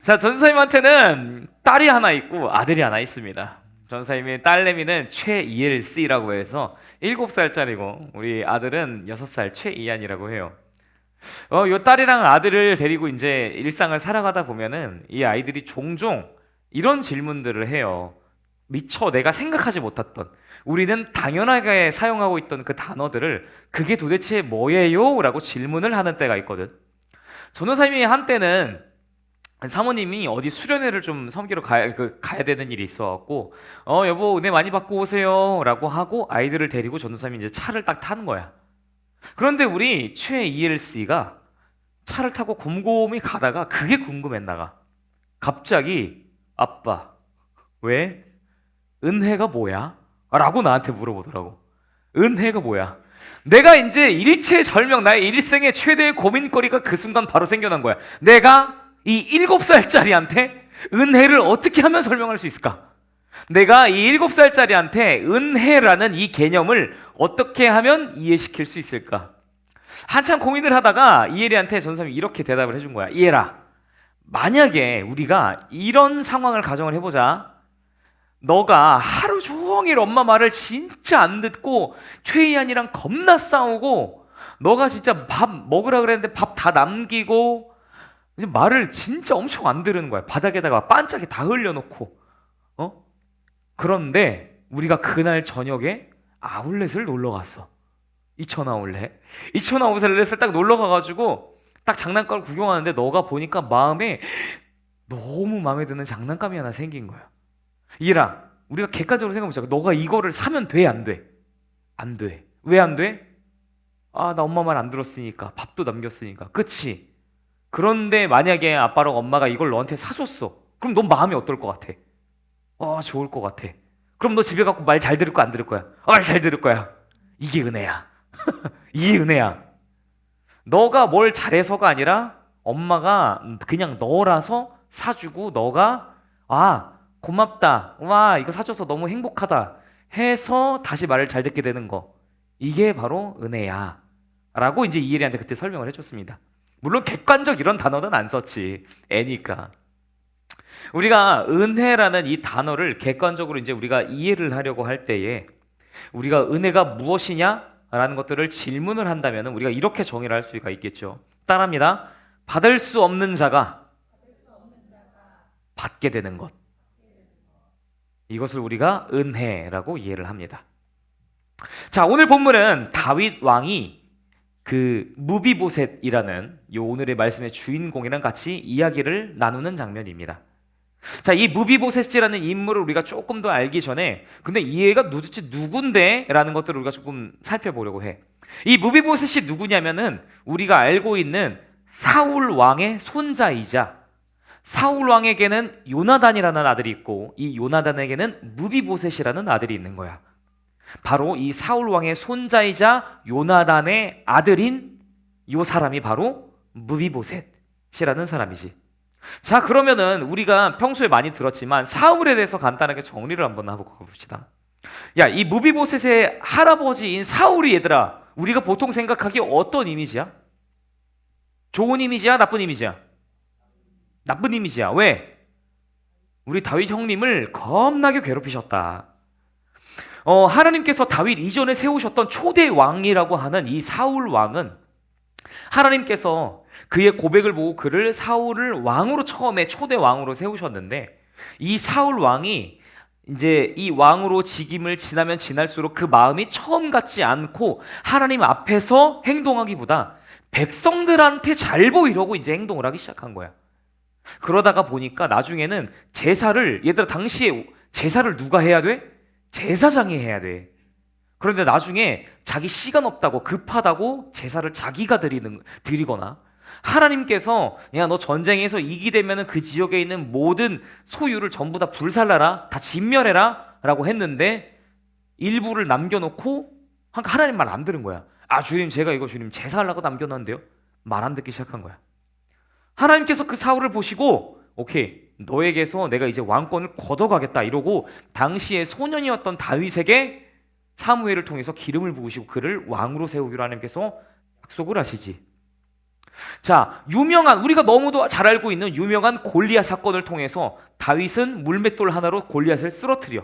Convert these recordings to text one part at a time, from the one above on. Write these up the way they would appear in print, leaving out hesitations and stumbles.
자, 전사님한테는 딸이 하나 있고 아들이 하나 있습니다. 전사님의 딸내미는 최이엘씨라고 해서 7살짜리고 우리 아들은 6살 최이안이라고 해요. 요 딸이랑 아들을 데리고 이제 일상을 살아가다 보면은 이 아이들이 종종 이런 질문들을 해요. 미처 내가 생각하지 못했던, 우리는 당연하게 사용하고 있던 그 단어들을 그게 도대체 뭐예요? 라고 질문을 하는 때가 있거든. 전도사님이 한때는 사모님이 어디 수련회를 좀 섬기러 가야 되는 일이 있어갖고 여보 은혜 많이 받고 오세요 라고 하고 아이들을 데리고 전도사님이 이제 차를 딱 타는 거야. 그런데 우리 최ELC가 차를 타고 곰곰이 가다가 그게 궁금했나가. 갑자기 아빠 왜? 은혜가 뭐야? 라고 나한테 물어보더라고. 은혜가 뭐야? 내가 이제 일체절명, 나의 일생의 최대의 고민거리가 그 순간 바로 생겨난 거야. 내가 이 7살짜리한테 은혜를 어떻게 하면 설명할 수 있을까? 내가 이 7살짜리한테 은혜라는 이 개념을 어떻게 하면 이해시킬 수 있을까? 한참 고민을 하다가 이엘이한테 전사님이 이렇게 대답을 해준 거야. 이엘아, 만약에 우리가 이런 상황을 가정을 해보자. 너가 하루 종일 엄마 말을 진짜 안 듣고 최희안이랑 겁나 싸우고, 너가 진짜 밥 먹으라 그랬는데 밥 다 남기고 이제 말을 진짜 엄청 안 들은 거야. 바닥에다가 반짝이 다 흘려놓고. 그런데 우리가 그날 저녁에 아울렛을 놀러 갔어. 이천 아울렛을 딱 놀러 가가지고 딱 장난감을 구경하는데 너가 보니까 마음에 너무 마음에 드는 장난감이 하나 생긴 거야. 이라, 우리가 객관적으로 생각해보자. 너가 이거를 사면 돼, 안 돼? 안 돼. 왜 안 돼? 아, 나 엄마 말 안 들었으니까, 밥도 남겼으니까. 그치? 그런데 만약에 아빠랑 엄마가 이걸 너한테 사줬어. 그럼 넌 마음이 어떨 것 같아? 좋을 것 같아. 그럼 너 집에 가고 말 잘 들을 거야, 안 들을 거야? 말 잘 들을 거야. 이게 은혜야. 이게 은혜야. 너가 뭘 잘해서가 아니라 엄마가 그냥 너라서 사주고 너가 고맙다, 와 이거 사줘서 너무 행복하다 해서 다시 말을 잘 듣게 되는 거, 이게 바로 은혜야 라고 이제 이혜리한테 그때 설명을 해줬습니다. 물론 객관적 이런 단어는 안 썼지, 애니까. 우리가 은혜라는 이 단어를 객관적으로 이제 우리가 이해를 하려고 할 때에 우리가 은혜가 무엇이냐 라는 것들을 질문을 한다면 우리가 이렇게 정의를 할 수가 있겠죠. 따라합니다. 받을 수 없는 자가 받게 되는 것, 이것을 우리가 은혜라고 이해를 합니다. 자, 오늘 본문은 다윗 왕이 그 무비보셋이라는 요 오늘의 말씀의 주인공이랑 같이 이야기를 나누는 장면입니다. 자, 이 무비보셋이라는 인물을 우리가 조금 더 알기 전에, 근데 이 애가 도대체 누군데? 라는 것들을 우리가 조금 살펴보려고 해. 이 무비보셋이 누구냐면은 우리가 알고 있는 사울 왕의 손자이자, 사울 왕에게는 요나단이라는 아들이 있고 이 요나단에게는 무비보셋이라는 아들이 있는 거야. 바로 이 사울 왕의 손자이자 요나단의 아들인 요 사람이 바로 무비보셋이라는 사람이지. 자, 그러면은 우리가 평소에 많이 들었지만 사울에 대해서 간단하게 정리를 한번 하고 가봅시다. 야, 이 무비보셋의 할아버지인 사울이, 얘들아, 우리가 보통 생각하기에 어떤 이미지야? 좋은 이미지야? 나쁜 이미지야? 나쁜 이미지야. 왜? 우리 다윗 형님을 겁나게 괴롭히셨다. 하나님께서 다윗 이전에 세우셨던 초대 왕이라고 하는 이 사울 왕은 하나님께서 그의 고백을 보고 그를 사울을 왕으로 처음에 초대 왕으로 세우셨는데, 이 사울 왕이 이제 이 왕으로 직임을 지나면 지날수록 그 마음이 처음 같지 않고 하나님 앞에서 행동하기보다 백성들한테 잘 보이려고 이제 행동을 하기 시작한 거야. 그러다가 보니까 나중에는 제사를, 얘들아 당시에 제사를 누가 해야 돼? 제사장이 해야 돼. 그런데 나중에 자기 시간 없다고, 급하다고 제사를 자기가 드리거나, 하나님께서 야, 너 전쟁에서 이기되면 그 지역에 있는 모든 소유를 전부 다 불살라라, 다 진멸해라 라고 했는데 일부를 남겨놓고 하나님 말 안 들은 거야. 주님, 제가 이거 주님 제사하려고 남겨놨는데요. 말 안 듣기 시작한 거야. 하나님께서 그 사울을 보시고 오케이, 너에게서 내가 이제 왕권을 걷어가겠다 이러고 당시에 소년이었던 다윗에게 사무엘을 통해서 기름을 부으시고 그를 왕으로 세우기로 하나님께서 약속을 하시지. 자, 우리가 너무도 잘 알고 있는 유명한 골리앗 사건을 통해서 다윗은 물맷돌 하나로 골리앗을 쓰러뜨려.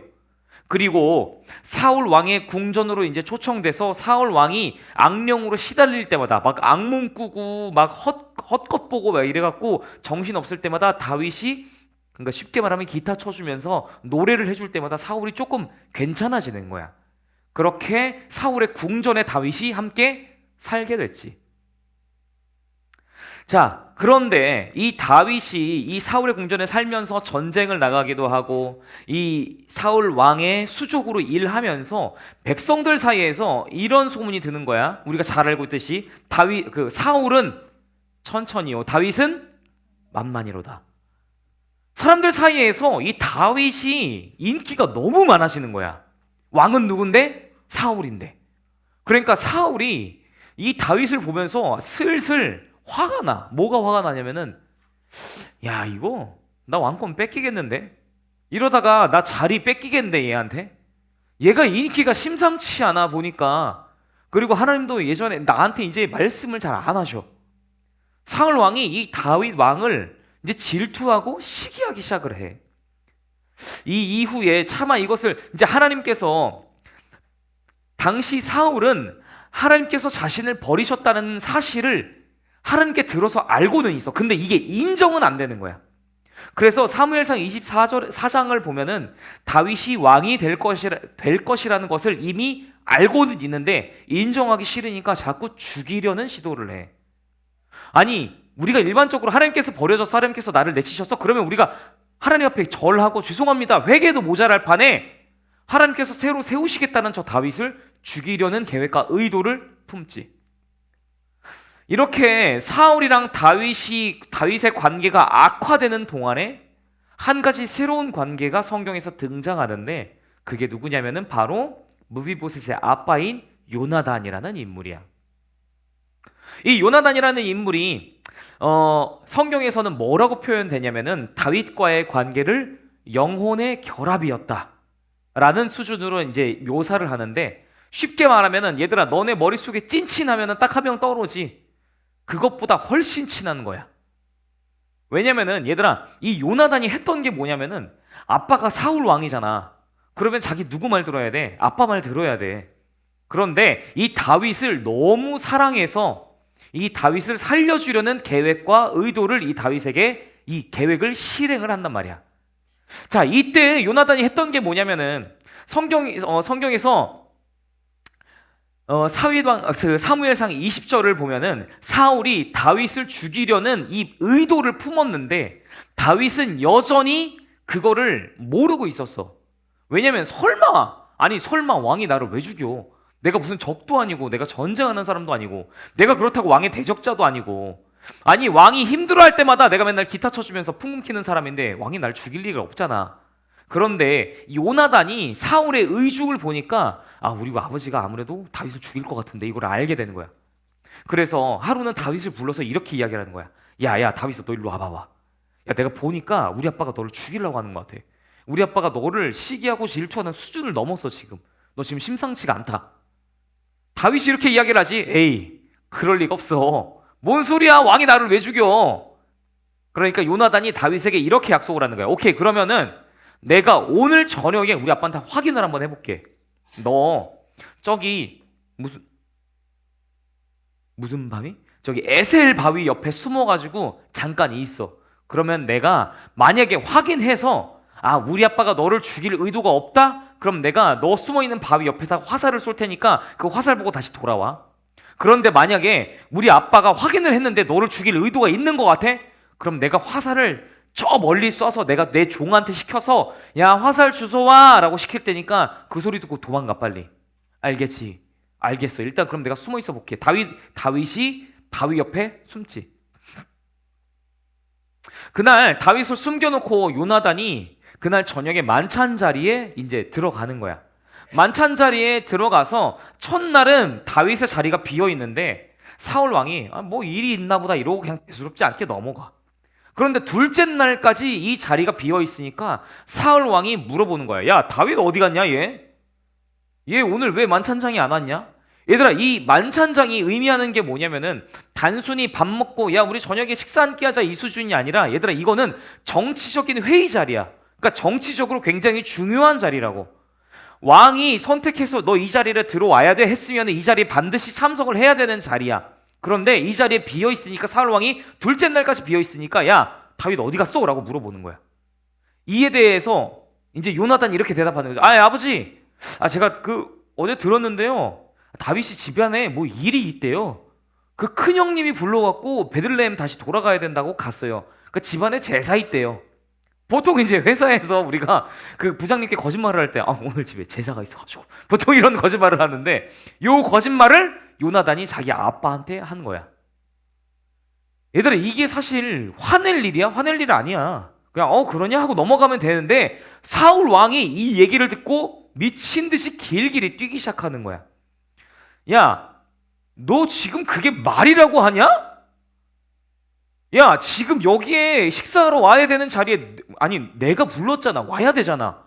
그리고 사울 왕의 궁전으로 이제 초청돼서 사울 왕이 악령으로 시달릴 때마다 막 악몽 꾸고 막 헛것 보고 막 이래갖고 정신 없을 때마다 다윗이, 그러니까 쉽게 말하면 기타 쳐주면서 노래를 해줄 때마다 사울이 조금 괜찮아지는 거야. 그렇게 사울의 궁전에 다윗이 함께 살게 됐지. 자, 그런데 이 다윗이 이 사울의 궁전에 살면서 전쟁을 나가기도 하고 이 사울 왕의 수족으로 일하면서 백성들 사이에서 이런 소문이 드는 거야. 우리가 잘 알고 있듯이 사울은 천천히요, 다윗은 만만히로다. 사람들 사이에서 이 다윗이 인기가 너무 많아지는 거야. 왕은 누군데? 사울인데. 그러니까 사울이 이 다윗을 보면서 슬슬 화가 나. 뭐가 화가 나냐면은, 야, 이거 나 왕권 뺏기겠는데? 이러다가 나 자리 뺏기겠는데, 얘한테? 얘가 인기가 심상치 않아 보니까. 그리고 하나님도 예전에 나한테 이제 말씀을 잘 안 하셔. 사울 왕이 이 다윗 왕을 이제 질투하고 시기하기 시작을 해. 이 이후에 차마 이것을 이제 하나님께서, 당시 사울은 하나님께서 자신을 버리셨다는 사실을 하나님께 들어서 알고는 있어. 근데 이게 인정은 안 되는 거야. 그래서 사무엘상 24장을 보면은 다윗이 왕이 될 것이라는 것을 이미 알고는 있는데 인정하기 싫으니까 자꾸 죽이려는 시도를 해. 아니, 우리가 일반적으로 하나님께서 버려졌어, 하나님께서 나를 내치셨어, 그러면 우리가 하나님 앞에 절하고 죄송합니다, 회개도 모자랄 판에 하나님께서 새로 세우시겠다는 저 다윗을 죽이려는 계획과 의도를 품지. 이렇게 사울이랑 다윗의 관계가 악화되는 동안에 한 가지 새로운 관계가 성경에서 등장하는데, 그게 누구냐면은 바로 무비보셋의 아빠인 요나단이라는 인물이야. 이 요나단이라는 인물이 성경에서는 뭐라고 표현되냐면은 다윗과의 관계를 영혼의 결합이었다 라는 수준으로 이제 묘사를 하는데, 쉽게 말하면은, 얘들아, 너네 머릿속에 찐친하면은 딱 한 명 떠오르지. 그것보다 훨씬 친한 거야. 왜냐면은 얘들아, 이 요나단이 했던 게 뭐냐면은, 아빠가 사울 왕이잖아. 그러면 자기 누구 말 들어야 돼? 아빠 말 들어야 돼. 그런데 이 다윗을 너무 사랑해서 이 다윗을 살려주려는 계획과 의도를 이 다윗에게 이 계획을 실행을 한단 말이야. 자, 이때 요나단이 했던 게 뭐냐면은, 성경에서 사무엘상 20절을 보면은 사울이 다윗을 죽이려는 이 의도를 품었는데 다윗은 여전히 그거를 모르고 있었어. 왜냐면 설마 왕이 나를 왜 죽여? 내가 무슨 적도 아니고, 내가 전쟁하는 사람도 아니고, 내가 그렇다고 왕의 대적자도 아니고, 아니, 왕이 힘들어할 때마다 내가 맨날 기타 쳐주면서 풍금 키는 사람인데 왕이 날 죽일 리가 없잖아. 그런데 요나단이 사울의 의중을 보니까, 우리 아버지가 아무래도 다윗을 죽일 것 같은데, 이걸 알게 되는 거야. 그래서 하루는 다윗을 불러서 이렇게 이야기를 하는 거야. 야, 다윗아, 너 일로 와봐봐. 야, 내가 보니까 우리 아빠가 너를 죽이려고 하는 것 같아. 우리 아빠가 너를 시기하고 질투하는 수준을 넘었어 지금. 너 지금 심상치가 않다. 다윗이 이렇게 이야기를 하지. 에이, 그럴 리가 없어. 뭔 소리야, 왕이 나를 왜 죽여? 그러니까 요나단이 다윗에게 이렇게 약속을 하는 거야. 오케이, 그러면은 내가 오늘 저녁에 우리 아빠한테 확인을 한번 해볼게. 너 저기 무슨 바위? 저기 에셀 바위 옆에 숨어가지고 잠깐 있어. 그러면 내가 만약에 확인해서 우리 아빠가 너를 죽일 의도가 없다? 그럼 내가 너 숨어있는 바위 옆에다 화살을 쏠 테니까 그 화살 보고 다시 돌아와. 그런데 만약에 우리 아빠가 확인을 했는데 너를 죽일 의도가 있는 것 같아? 그럼 내가 화살을 저 멀리 쏴서 내가 내 종한테 시켜서 야, 화살 주워와 라고 시킬 테니까 그 소리 듣고 도망가 빨리. 알겠지? 알겠어. 일단 그럼 내가 숨어 있어 볼게. 다윗이 바위 옆에 숨지. 그날 다윗을 숨겨놓고 요나단이 그날 저녁에 만찬 자리에 이제 들어가는 거야. 만찬 자리에 들어가서 첫날은 다윗의 자리가 비어 있는데 사울 왕이 뭐 일이 있나 보다 이러고 그냥 대수롭지 않게 넘어가. 그런데 둘째 날까지 이 자리가 비어 있으니까 사울 왕이 물어보는 거야. 야, 다윗 어디 갔냐 얘? 얘 오늘 왜 만찬장에 안 왔냐? 얘들아, 이 만찬장이 의미하는 게 뭐냐면은 단순히 밥 먹고 야 우리 저녁에 식사 한 끼 하자 이 수준이 아니라, 얘들아 이거는 정치적인 회의 자리야. 그러니까 정치적으로 굉장히 중요한 자리라고. 왕이 선택해서 너 이 자리를 들어와야 돼 했으면 이 자리에 반드시 참석을 해야 되는 자리야. 그런데 이 자리에 비어 있으니까, 사울 왕이 둘째 날까지 비어 있으니까 야 다윗 어디 갔어? 라고 물어보는 거야. 이에 대해서 이제 요나단이 이렇게 대답하는 거죠. 아버지, 제가 어제 들었는데요, 다윗이 집안에 뭐 일이 있대요. 그 큰형님이 불러갖고 베들레헴 다시 돌아가야 된다고 갔어요. 그 집안에 제사 있대요. 보통 이제 회사에서 우리가 그 부장님께 거짓말을 할 때 오늘 집에 제사가 있어가지고 보통 이런 거짓말을 하는데, 요 거짓말을 요나단이 자기 아빠한테 한 거야. 얘들아, 이게 사실 화낼 일이야? 화낼 일 아니야. 그냥 그러냐 하고 넘어가면 되는데, 사울 왕이 이 얘기를 듣고 미친 듯이 길길이 뛰기 시작하는 거야. 야, 너 지금 그게 말이라고 하냐? 야, 지금 여기에 식사하러 와야 되는 자리에, 아니 내가 불렀잖아. 와야 되잖아.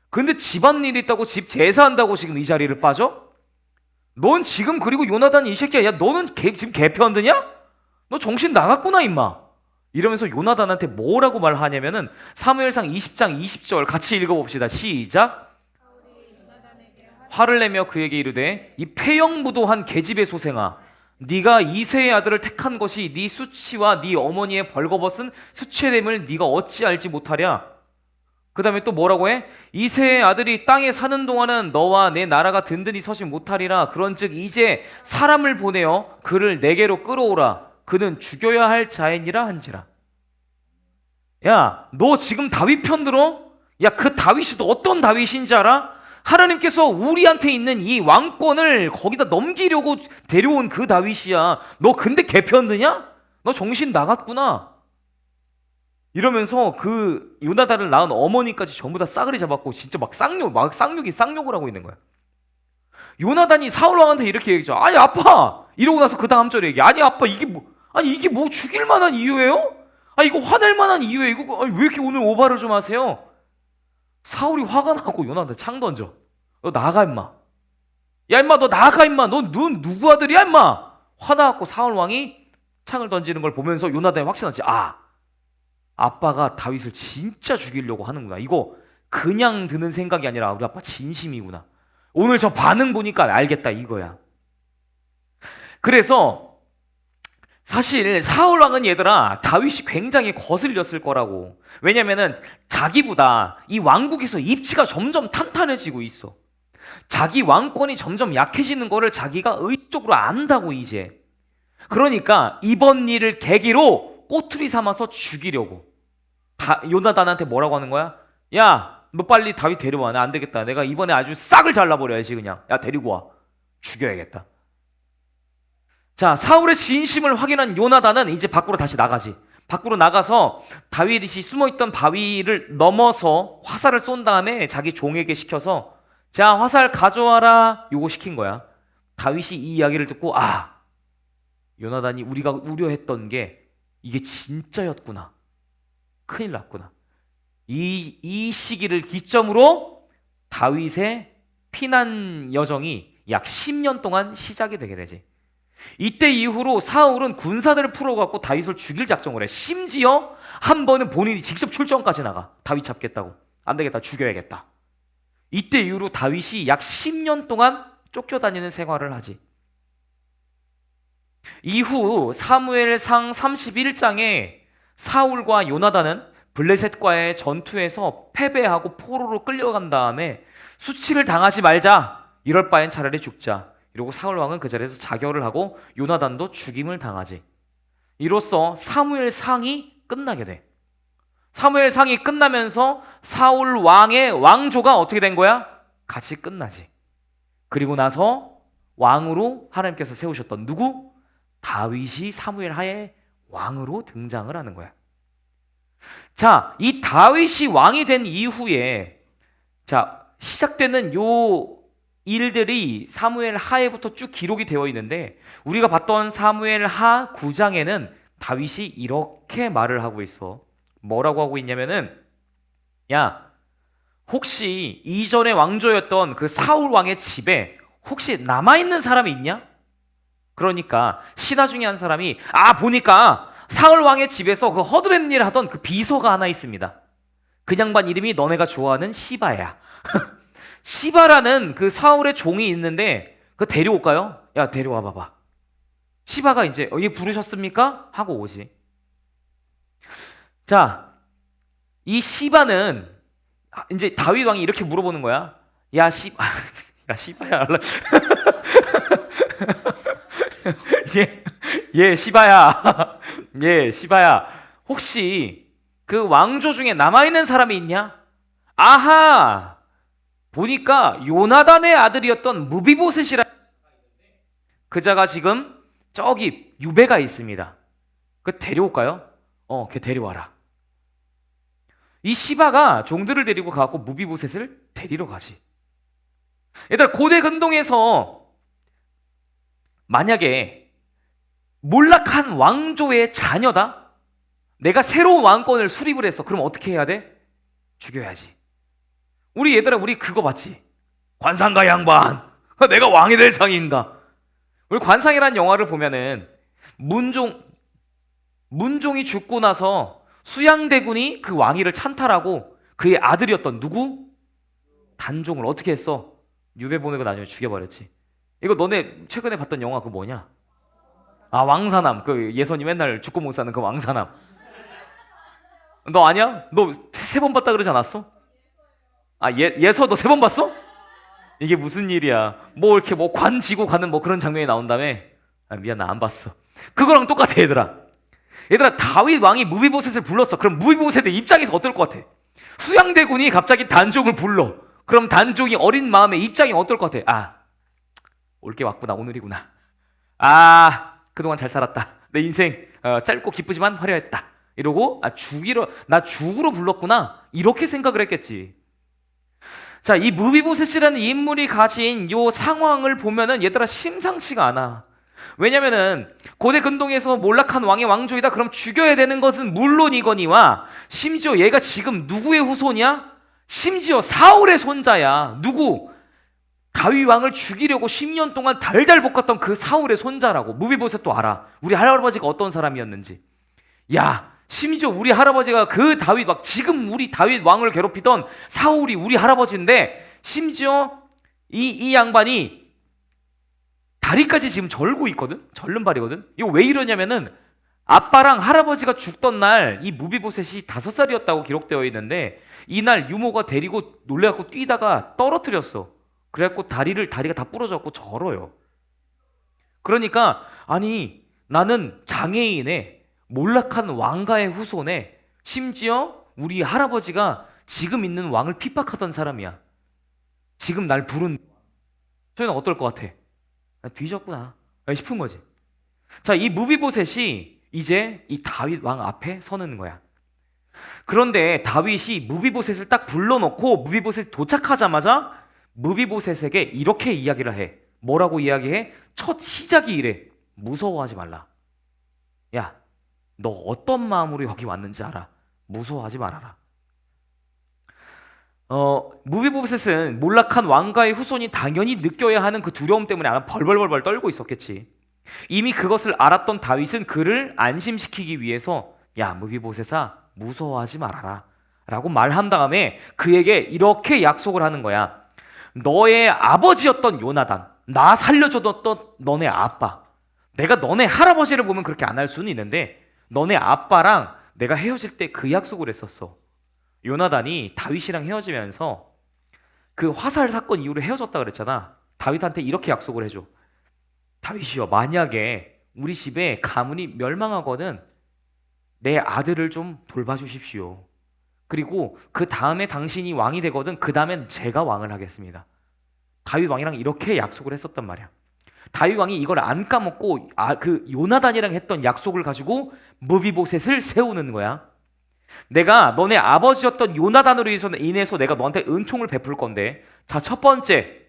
근데 집안일 있다고 집 제사한다고 지금 이 자리를 빠져? 넌 지금, 그리고 요나단 이 새끼야, 야 너는 지금 개편드냐? 너 정신 나갔구나 임마. 이러면서 요나단한테 뭐라고 말하냐면은 사무엘상 20장 20절 같이 읽어봅시다. 시작. 화를 내며 그에게 이르되 이 폐영무도한 계집의 소생아, 네가 이새의 아들을 택한 것이 네 수치와 네 어머니의 벌거벗은 수치됨을 네가 어찌 알지 못하랴. 그 다음에 또 뭐라고 해? 이새의 아들이 땅에 사는 동안은 너와 내 나라가 든든히 서지 못하리라. 그런즉 이제 사람을 보내어 그를 내게로 끌어오라. 그는 죽여야 할 자이니라 한지라. 야, 너 지금 다윗 편 들어? 야, 그 다윗이 또 어떤 다윗인지 알아? 하나님께서 우리한테 있는 이 왕권을 거기다 넘기려고 데려온 그 다윗이야. 너 근데 개편 드냐? 너 정신 나갔구나. 이러면서 그 요나단을 낳은 어머니까지 전부 다 싸그리 잡았고, 진짜 막 쌍욕을 하고 있는 거야. 요나단이 사울 왕한테 이렇게 얘기했죠. 아니 아빠! 이러고 나서 그 다음 절에 얘기해. 아니 아빠, 이게 뭐 죽일 만한 이유예요? 이거 화낼 만한 이유예요? 이거 왜 이렇게 오늘 오바를 좀 하세요? 사울이 화가 나고 요나단한테 창 던져. 너 나가 임마. 야 임마, 너 나가 임마. 너 누구 아들이야 임마. 화나갖고 사울 왕이 창을 던지는 걸 보면서 요나단이 확신하지. 아빠가 다윗을 진짜 죽이려고 하는구나. 이거 그냥 드는 생각이 아니라 우리 아빠 진심이구나. 오늘 저 반응 보니까 알겠다 이거야. 그래서 사실 사울 왕은, 얘들아, 다윗이 굉장히 거슬렸을 거라고. 왜냐면은 자기보다 이 왕국에서 입지가 점점 탄탄해지고 있어. 자기 왕권이 점점 약해지는 거를 자기가 의식적으로 안다고 이제. 그러니까 이번 일을 계기로 꼬투리 삼아서 죽이려고. 요나단한테 뭐라고 하는 거야? 야, 너 빨리 다윗 데려와. 나 안 되겠다. 내가 이번에 아주 싹을 잘라버려야지 그냥. 야, 데리고 와. 죽여야겠다. 자, 사울의 진심을 확인한 요나단은 이제 밖으로 다시 나가지. 밖으로 나가서 다윗이 숨어있던 바위를 넘어서 화살을 쏜 다음에 자기 종에게 시켜서, 자, 화살 가져와라. 요거 시킨 거야. 다윗이 이 이야기를 듣고, 요나단이 우리가 우려했던 게 이게 진짜였구나. 큰일 났구나. 이 시기를 기점으로 다윗의 피난 여정이 약 10년 동안 시작이 되게 되지. 이때 이후로 사울은 군사들을 풀어갖고 다윗을 죽일 작정을 해. 심지어 한 번은 본인이 직접 출정까지 나가. 다윗 잡겠다고. 안 되겠다, 죽여야겠다. 이때 이후로 다윗이 약 10년 동안 쫓겨다니는 생활을 하지. 이후 사무엘상 31장에 사울과 요나단은 블레셋과의 전투에서 패배하고 포로로 끌려간 다음에 수치를 당하지 말자. 이럴 바엔 차라리 죽자. 이러고 사울 왕은 그 자리에서 자결을 하고 요나단도 죽임을 당하지. 이로써 사무엘상이 끝나게 돼. 사무엘상이 끝나면서 사울 왕의 왕조가 어떻게 된 거야? 같이 끝나지. 그리고 나서 왕으로 하나님께서 세우셨던 누구? 다윗이 사무엘 하에 왕으로 등장을 하는 거야. 자, 이 다윗이 왕이 된 이후에 시작되는 요 일들이 사무엘 하에부터 쭉 기록이 되어 있는데, 우리가 봤던 사무엘 하 9장에는 다윗이 이렇게 말을 하고 있어. 뭐라고 하고 있냐면은, 야, 혹시 이전에 왕조였던 그 사울 왕의 집에 혹시 남아있는 사람이 있냐? 그러니까 신하 중에 한 사람이 보니까 사울 왕의 집에서 그 허드렛 일 하던 그 비서가 하나 있습니다. 그 양반 이름이 너네가 좋아하는 시바야. 시바라는 그 사울의 종이 있는데 그 데려올까요? 야, 데려와 봐봐. 시바가 이제 얘 부르셨습니까? 하고 오지. 자, 이 시바는 이제 다윗 왕이 이렇게 물어보는 거야. 야, 시바야. 시바야. 시바야. 혹시 그 왕조 중에 남아있는 사람이 있냐? 아하! 보니까 요나단의 아들이었던 무비보셋이라는 그자가 지금 저기 유배가 있습니다. 그 데려올까요? 걔 데려와라. 이 시바가 종들을 데리고 가고 무비보셋을 데리러 가지. 얘들아, 고대 근동에서 만약에 몰락한 왕조의 자녀다? 내가 새로운 왕권을 수립을 했어. 그럼 어떻게 해야 돼? 죽여야지. 우리 그거 봤지? 관상가 양반. 내가 왕이 될 상인가? 우리 관상이라는 영화를 보면은 문종이 죽고 나서 수양대군이 그 왕위를 찬탈하고 그의 아들이었던 누구? 단종을 어떻게 했어? 유배 보내고 나중에 죽여버렸지. 이거 너네 최근에 봤던 영화 그 뭐냐? 왕사남. 그 예선이 맨날 죽고 못 사는 그 왕사남. 너 아니야? 너 3번 봤다 그러지 않았어? 예서 너 3번 봤어? 이게 무슨 일이야? 뭐 이렇게 뭐 관 지고 가는 뭐 그런 장면이 나온다며? 미안, 나 안 봤어. 그거랑 똑같아, 얘들아, 다윗 왕이 무비보셋을 불렀어. 그럼 무비보셋의 입장에서 어떨 것 같아? 수양대군이 갑자기 단종을 불러. 그럼 단종이 어린 마음의 입장이 어떨 것 같아? 올 게 왔구나, 오늘이구나. 그동안 잘 살았다. 내 인생 짧고 기쁘지만 화려했다. 이러고 나 죽으러 불렀구나. 이렇게 생각을 했겠지. 자, 이 무비보셋이라는 인물이 가진 요 상황을 보면은 얘들아 심상치가 않아. 왜냐면은 고대 근동에서 몰락한 왕의 왕조이다. 그럼 죽여야 되는 것은 물론이거니와 심지어 얘가 지금 누구의 후손이야? 심지어 사울의 손자야. 누구? 다윗 왕을 죽이려고 10년 동안 달달 볶았던 그 사울의 손자라고. 무비보셋도 알아. 우리 할아버지가 어떤 사람이었는지. 야, 심지어 우리 할아버지가 그 다윗 왕, 지금 우리 다윗 왕을 괴롭히던 사울이 우리 할아버지인데 심지어 이 양반이 다리까지 지금 절고 있거든? 절른 발이거든? 이거 왜 이러냐면은 아빠랑 할아버지가 죽던 날 이 무비보셋이 5살이었다고 기록되어 있는데 이날 유모가 데리고 놀래갖고 뛰다가 떨어뜨렸어. 그래갖고 다리가 다 부러져갖고 절어요. 그러니까 나는 장애인의 몰락한 왕가의 후손에 심지어 우리 할아버지가 지금 있는 왕을 핍박하던 사람이야. 지금 날 부른 저희는 어떨 것 같아? 뒤졌구나 싶은 거지. 자, 이 무비보셋이 이제 이 다윗 왕 앞에 서는 거야. 그런데 다윗이 무비보셋을 딱 불러놓고 무비보셋이 도착하자마자 무비보셋에게 이렇게 이야기를 해. 뭐라고 이야기해? 첫 시작이 이래. 무서워하지 말라. 야, 너 어떤 마음으로 여기 왔는지 알아. 무서워하지 말아라. 무비보셋은 몰락한 왕가의 후손이 당연히 느껴야 하는 그 두려움 때문에 아마 벌벌벌 떨고 있었겠지. 이미 그것을 알았던 다윗은 그를 안심시키기 위해서 야, 무비보셋아, 무서워하지 말아라 라고 말한 다음에 그에게 이렇게 약속을 하는 거야. 너의 아버지였던 요나단, 나 살려줬던 너네 아빠, 내가 너네 할아버지를 보면 그렇게 안 할 수는 있는데 너네 아빠랑 내가 헤어질 때 그 약속을 했었어. 요나단이 다윗이랑 헤어지면서 그 화살 사건 이후로 헤어졌다 그랬잖아. 다윗한테 이렇게 약속을 해줘. 다윗이여, 만약에 우리 집에 가문이 멸망하거든 내 아들을 좀 돌봐주십시오. 그리고 그 다음에 당신이 왕이 되거든 그 다음엔 제가 왕을 하겠습니다. 다윗 왕이랑 이렇게 약속을 했었단 말이야. 다윗 왕이 이걸 안 까먹고 그 요나단이랑 했던 약속을 가지고 무비보셋을 세우는 거야. 내가 너네 아버지였던 요나단으로 인해서 내가 너한테 은총을 베풀 건데, 자, 첫 번째,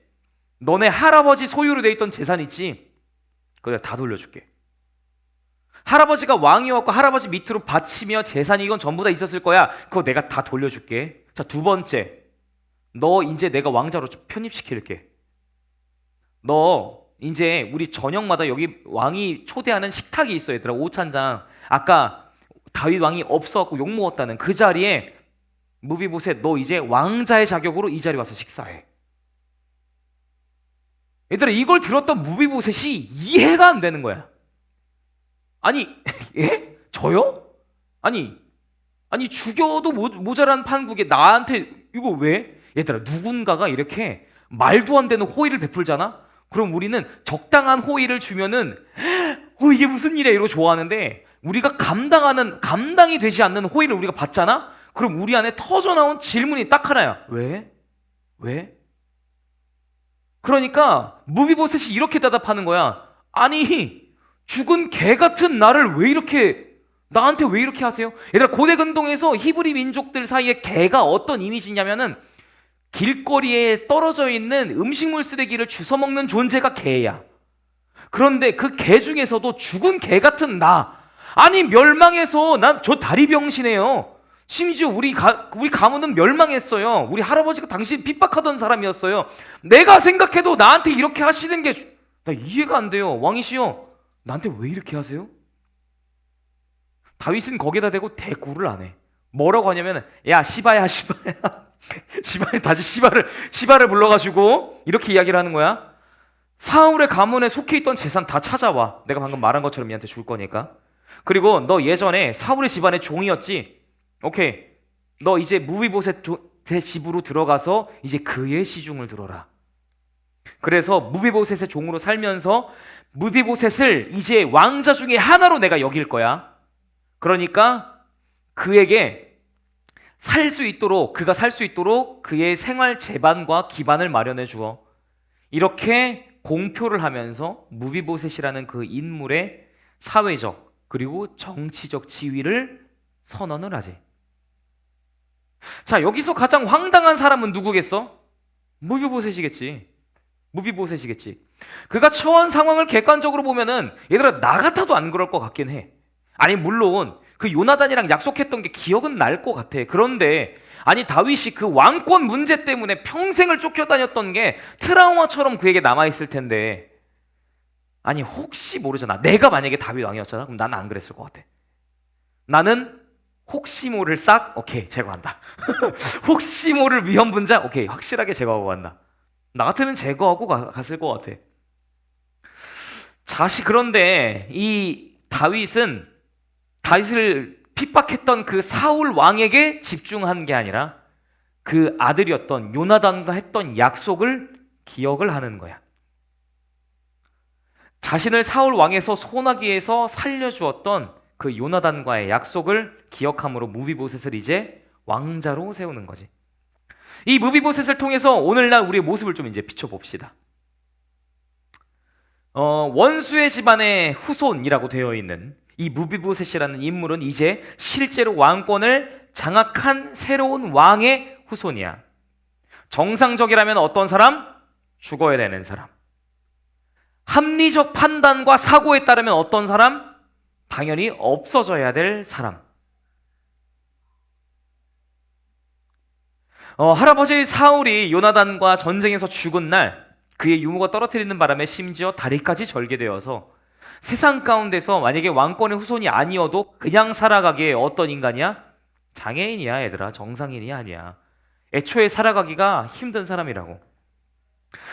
너네 할아버지 소유로 돼 있던 재산 있지? 그거 내가 다 돌려줄게. 할아버지가 왕이었고 할아버지 밑으로 바치며 재산이 이건 전부 다 있었을 거야. 그거 내가 다 돌려줄게. 자, 두 번째, 너 이제 내가 왕자로 편입시킬게. 너 이제 우리 저녁마다 여기 왕이 초대하는 식탁이 있어 얘들아. 오찬장. 아까 다윗 왕이 없어갖고 욕먹었다는 그 자리에 무비보셋 너 이제 왕자의 자격으로 이 자리에 와서 식사해. 얘들아 이걸 들었던 무비보셋이 이해가 안 되는 거야. 아니 예? 저요? 아니 죽여도 모자란 판국에 나한테 이거 왜? 얘들아 누군가가 이렇게 말도 안 되는 호의를 베풀잖아? 그럼 우리는 적당한 호의를 주면은 이게 무슨 일이야 이러고 좋아하는데 우리가 감당이 되지 않는 호의를 우리가 받잖아? 그럼 우리 안에 터져나온 질문이 딱 하나야. 왜? 왜? 그러니까 무비보셋이 이렇게 대답하는 거야. 아니 죽은 개 같은 나를 나한테 왜 이렇게 하세요? 얘들아 고대 근동에서 히브리 민족들 사이에 개가 어떤 이미지냐면은 길거리에 떨어져 있는 음식물 쓰레기를 주워 먹는 존재가 개야. 그런데 그 개 중에서도 죽은 개 같은 아니 멸망해서 난 저 다리 병신해요. 심지어 우리 가문은 멸망했어요. 우리 할아버지가 당신 핍박하던 사람이었어요. 내가 생각해도 나한테 이렇게 하시는 게 나 이해가 안 돼요. 왕이시여 나한테 왜 이렇게 하세요? 다윗은 거기다 대고 대꾸를 안 해. 뭐라고 하냐면 야 시바야 시바야 다시 시바를 불러가지고 이렇게 이야기를 하는 거야. 사울의 가문에 속해 있던 재산 다 찾아와. 내가 방금 말한 것처럼 얘한테 줄 거니까. 그리고 너 예전에 사울의 집안의 종이었지? 오케이. 너 이제 무비보셋 집으로 들어가서 이제 그의 시중을 들어라. 그래서 무비보셋의 종으로 살면서 무비보셋을 이제 왕자 중에 하나로 내가 여길 거야. 그러니까 그에게 그가 살 수 있도록 그의 생활 제반과 기반을 마련해 주어. 이렇게 공표를 하면서 무비보셋이라는 그 인물의 사회적 그리고 정치적 지위를 선언을 하지. 자, 여기서 가장 황당한 사람은 누구겠어? 무비보셋이겠지. 그가 처한 상황을 객관적으로 보면은 얘들아 나 같아도 안 그럴 것 같긴 해. 아니 물론 그 요나단이랑 약속했던 게 기억은 날 것 같아. 그런데 아니 다윗이 그 왕권 문제 때문에 평생을 쫓겨다녔던 게 트라우마처럼 그에게 남아있을 텐데 아니 혹시 모르잖아. 내가 만약에 다윗 왕이었잖아. 그럼 나는 안 그랬을 것 같아. 나는 혹시 모를 오케이 제거한다. 혹시 모를 위험 분자 오케이 확실하게 제거하고 간다. 나 같으면 제거하고 갔을 것 같아. 그런데 이 다윗을 핍박했던 그 사울 왕에게 집중한 게 아니라 그 아들이었던 요나단과 했던 약속을 기억을 하는 거야. 자신을 사울 왕에서 소나기에서 살려주었던 그 요나단과의 약속을 기억함으로 무비보셋을 이제 왕자로 세우는 거지. 이 무비보셋을 통해서 오늘날 우리의 모습을 좀 이제 비춰봅시다. 원수의 집안의 후손이라고 되어 있는 이 무비보셋이라는 인물은 이제 실제로 왕권을 장악한 새로운 왕의 후손이야. 정상적이라면 어떤 사람? 죽어야 되는 사람. 합리적 판단과 사고에 따르면 어떤 사람? 당연히 없어져야 될 사람. 할아버지 사울이 요나단과 전쟁에서 죽은 날 그의 유모가 떨어뜨리는 바람에 심지어 다리까지 절개되어서 세상 가운데서 만약에 왕권의 후손이 아니어도 그냥 살아가기에 어떤 인간이야? 장애인이야 얘들아. 정상인이 아니야. 애초에 살아가기가 힘든 사람이라고.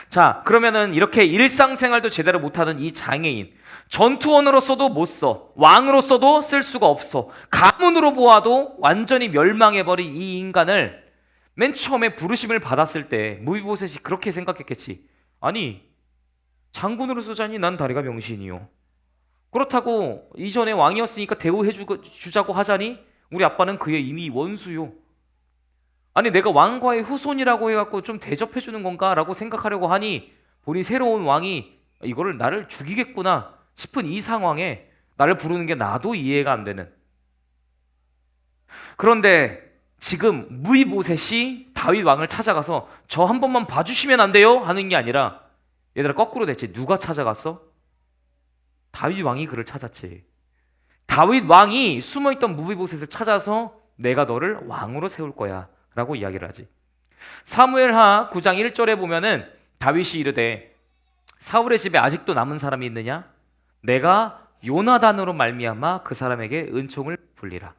자 그러면은 이렇게 일상생활도 제대로 못하는 이 장애인 전투원으로서도 못 써. 왕으로서도 쓸 수가 없어. 가문으로 보아도 완전히 멸망해버린 이 인간을 맨 처음에 부르심을 받았을 때 무비보셋이 그렇게 생각했겠지. 아니 장군으로 쓰자니 난 다리가 병신이요. 그렇다고 이전에 왕이었으니까 대우해 주자고 하자니 우리 아빠는 그의 이미 원수요. 아니 내가 왕과의 후손이라고 해갖고 좀 대접해 주는 건가 라고 생각하려고 하니 본인 새로운 왕이 이거를 나를 죽이겠구나 싶은 이 상황에 나를 부르는 게 나도 이해가 안 되는. 그런데 지금 무비보셋이 다윗 왕을 찾아가서 저 한 번만 봐주시면 안 돼요? 하는 게 아니라 얘들아 거꾸로 됐지. 누가 찾아갔어? 다윗 왕이 그를 찾았지. 다윗 왕이 숨어있던 무비보셋을 찾아서 내가 너를 왕으로 세울 거야 라고 이야기를 하지. 사무엘하 9장 1절에 보면은 다윗이 이르되 사울의 집에 아직도 남은 사람이 있느냐? 내가 요나단으로 말미암아 그 사람에게 은총을 풀리라.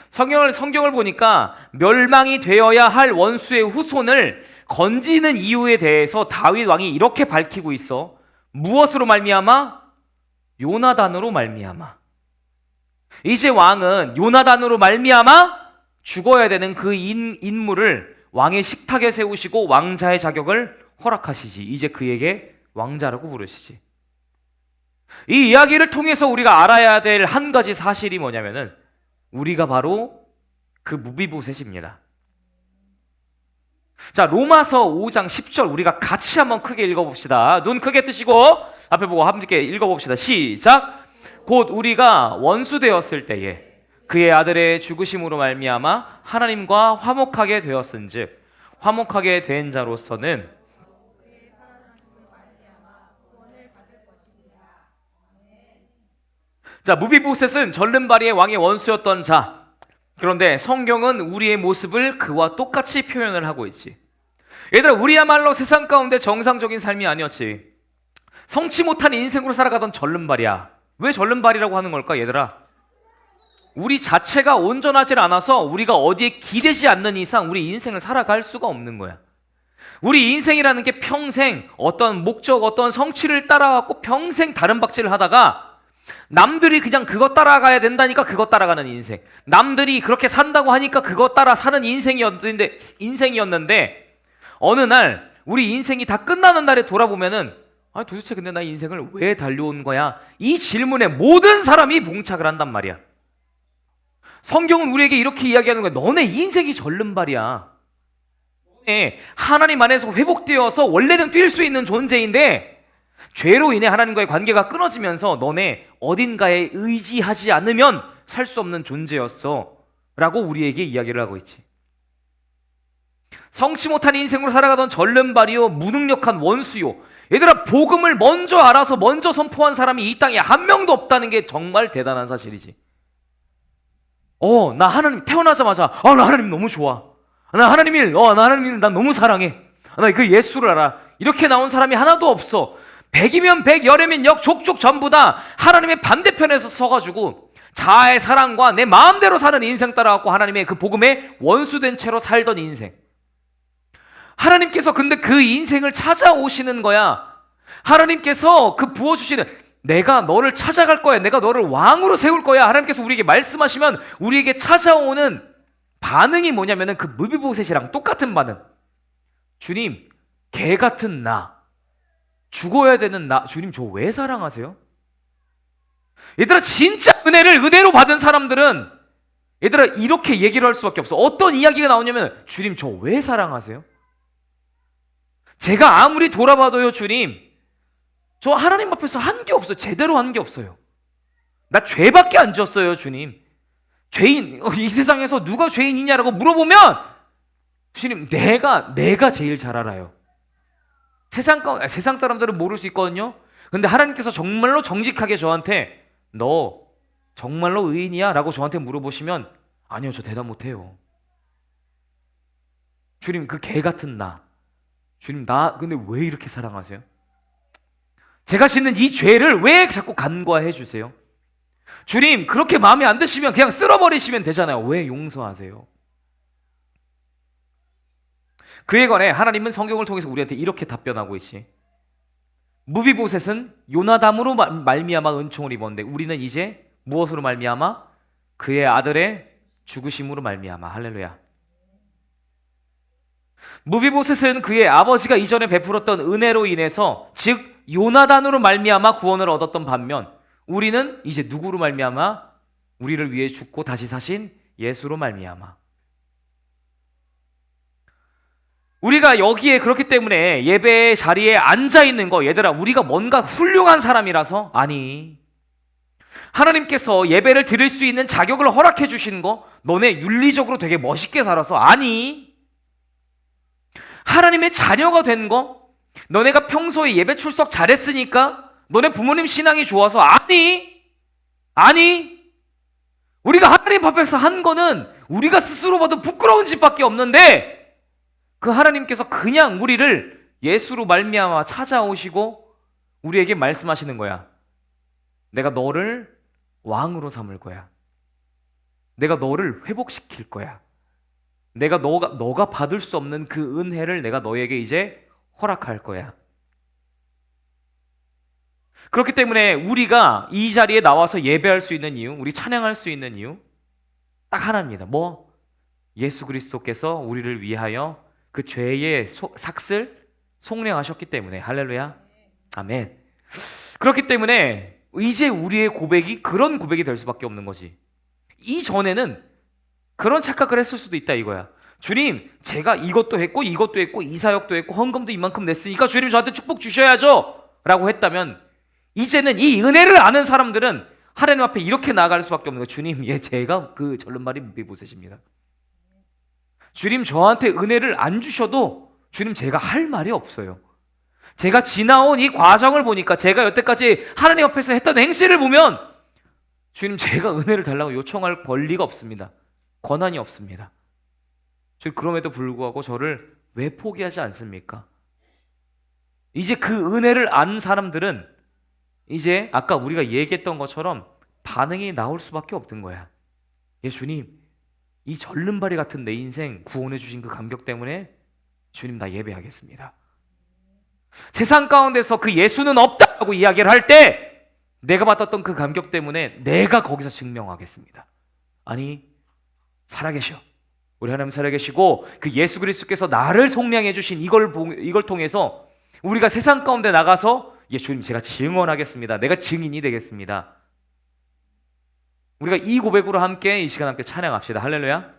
성경을 보니까 멸망이 되어야 할 원수의 후손을 건지는 이유에 대해서 다윗 왕이 이렇게 밝히고 있어. 무엇으로 말미암아? 요나단으로 말미암아. 이제 왕은 요나단으로 말미암아 죽어야 되는 그 인물을 왕의 식탁에 세우시고 왕자의 자격을 허락하시지. 이제 그에게 왕자라고 부르시지. 이 이야기를 통해서 우리가 알아야 될 한 가지 사실이 뭐냐면은 우리가 바로 그 무비보셋입니다. 자, 로마서 5장 10절 우리가 같이 한번 크게 읽어봅시다. 눈 크게 뜨시고 앞에 보고 함께 읽어봅시다. 시작. 곧 우리가 원수 되었을 때에 그의 아들의 죽으심으로 말미암아 하나님과 화목하게 되었은즉 화목하게 된 자로서는 자, 무비보셋은 절름발이의 왕의 원수였던 자. 그런데 성경은 우리의 모습을 그와 똑같이 표현을 하고 있지. 얘들아, 우리야말로 세상 가운데 정상적인 삶이 아니었지. 성치 못한 인생으로 살아가던 절름발이야. 왜 절름발이라고 하는 걸까, 얘들아? 우리 자체가 온전하지 않아서 우리가 어디에 기대지 않는 이상 우리 인생을 살아갈 수가 없는 거야. 우리 인생이라는 게 평생 어떤 목적, 어떤 성취를 따라가고 평생 다른 박질을 하다가 남들이 그냥 그거 따라가야 된다니까 그거 따라가는 인생. 남들이 그렇게 산다고 하니까 그거 따라 사는 인생이었는데 어느 날 우리 인생이 다 끝나는 날에 돌아보면은 도대체 근데 나 인생을 왜 달려온 거야? 이 질문에 모든 사람이 봉착을 한단 말이야. 성경은 우리에게 이렇게 이야기하는 거야. 너네 인생이 절름발이야. 너네 하나님 안에서 회복되어서 원래는 뛸 수 있는 존재인데 죄로 인해 하나님과의 관계가 끊어지면서 너네 어딘가에 의지하지 않으면 살 수 없는 존재였어 라고 우리에게 이야기를 하고 있지. 성치 못한 인생으로 살아가던 절름발이요 무능력한 원수요. 얘들아, 복음을 먼저 알아서 먼저 선포한 사람이 이 땅에 한 명도 없다는 게 정말 대단한 사실이지. 나 하나님 태어나자마자 나 하나님 너무 좋아. 나 하나님 난 너무 사랑해. 나 그 예수를 알아. 이렇게 나온 사람이 하나도 없어. 100이면 100, 열이면 역, 족족 전부 다 하나님의 반대편에서 서가지고 자아의 사랑과 내 마음대로 사는 인생 따라갖고 하나님의 그 복음에 원수된 채로 살던 인생. 하나님께서 근데 그 인생을 찾아오시는 거야. 하나님께서 그 부어주시는 내가 너를 찾아갈 거야. 내가 너를 왕으로 세울 거야. 하나님께서 우리에게 말씀하시면 우리에게 찾아오는 반응이 뭐냐면은 그 무비보셋이랑 똑같은 반응. 주님, 개 같은 나, 죽어야 되는 나, 주님 저 왜 사랑하세요? 얘들아, 진짜 은혜를 은혜로 받은 사람들은 얘들아 이렇게 얘기를 할 수밖에 없어. 어떤 이야기가 나오냐면 주님 저 왜 사랑하세요? 제가 아무리 돌아봐도요, 주님 저 하나님 앞에서 한 게 없어요. 제대로 한 게 없어요. 나 죄밖에 안 지었어요, 주님. 죄인, 이 세상에서 누가 죄인이냐라고 물어보면 주님 내가 제일 잘 알아요. 세상 사람들은 모를 수 있거든요. 근데 하나님께서 정말로 정직하게 저한테 너 정말로 의인이야? 라고 저한테 물어보시면 아니요, 저 대답 못해요. 주님 그 개 같은 나, 주님 나 근데 왜 이렇게 사랑하세요? 제가 짓는 이 죄를 왜 자꾸 간과해 주세요? 주님 그렇게 마음에 안 드시면 그냥 쓸어버리시면 되잖아요. 왜 용서하세요? 그에 관해 하나님은 성경을 통해서 우리한테 이렇게 답변하고 있지. 무비보셋은 요나담으로 말미암아 은총을 입었는데 우리는 이제 무엇으로 말미암아? 그의 아들의 죽으심으로 말미암아. 할렐루야. 무비보셋은 그의 아버지가 이전에 베풀었던 은혜로 인해서 즉 요나단으로 말미암아 구원을 얻었던 반면 우리는 이제 누구로 말미암아? 우리를 위해 죽고 다시 사신 예수로 말미암아. 우리가 여기에 그렇기 때문에 예배의 자리에 앉아있는 거, 얘들아 우리가 뭔가 훌륭한 사람이라서? 아니, 하나님께서 예배를 드릴 수 있는 자격을 허락해 주신 거 너네 윤리적으로 되게 멋있게 살아서? 아니, 하나님의 자녀가 된 거 너네가 평소에 예배 출석 잘했으니까? 너네 부모님 신앙이 좋아서? 아니, 우리가 하나님 앞에서 한 거는 우리가 스스로 봐도 부끄러운 짓밖에 없는데 그 하나님께서 그냥 우리를 예수로 말미암아 찾아오시고 우리에게 말씀하시는 거야. 내가 너를 왕으로 삼을 거야. 내가 너를 회복시킬 거야. 내가 너가 받을 수 없는 그 은혜를 내가 너에게 이제 허락할 거야. 그렇기 때문에 우리가 이 자리에 나와서 예배할 수 있는 이유, 우리 찬양할 수 있는 이유 딱 하나입니다. 뭐? 예수 그리스도께서 우리를 위하여 그 죄의 삭을 속량하셨기 때문에. 할렐루야. 아멘. 그렇기 때문에 이제 우리의 고백이 그런 고백이 될 수밖에 없는 거지. 이전에는 그런 착각을 했을 수도 있다 이거야. 주님, 제가 이것도 했고 이것도 했고 이사역도 했고 헌금도 이만큼 냈으니까 주님 저한테 축복 주셔야죠 라고 했다면, 이제는 이 은혜를 아는 사람들은 하나님 앞에 이렇게 나아갈 수밖에 없는 거예요. 주님, 제가 그 절름발이 무비보셋입니다. 주님, 저한테 은혜를 안 주셔도 주님, 제가 할 말이 없어요. 제가 지나온 이 과정을 보니까, 제가 여태까지 하나님 앞에서 했던 행실을 보면 주님, 제가 은혜를 달라고 요청할 권리가 없습니다. 권한이 없습니다. 주님, 그럼에도 불구하고 저를 왜 포기하지 않습니까? 이제 그 은혜를 안 사람들은 이제 아까 우리가 얘기했던 것처럼 반응이 나올 수밖에 없던 거야. 주님, 이 절름발이 같은 내 인생 구원해 주신 그 감격 때문에 주님, 나 예배하겠습니다. 세상 가운데서 그 예수는 없다고 이야기를 할 때 내가 받았던 그 감격 때문에 내가 거기서 증명하겠습니다. 아니, 살아계셔. 우리 하나님 살아계시고 그 예수 그리스도께서 나를 속량해 주신 이걸 통해서 우리가 세상 가운데 나가서 주님, 제가 증언하겠습니다. 내가 증인이 되겠습니다. 우리가 이 고백으로 함께 이 시간 함께 찬양합시다. 할렐루야.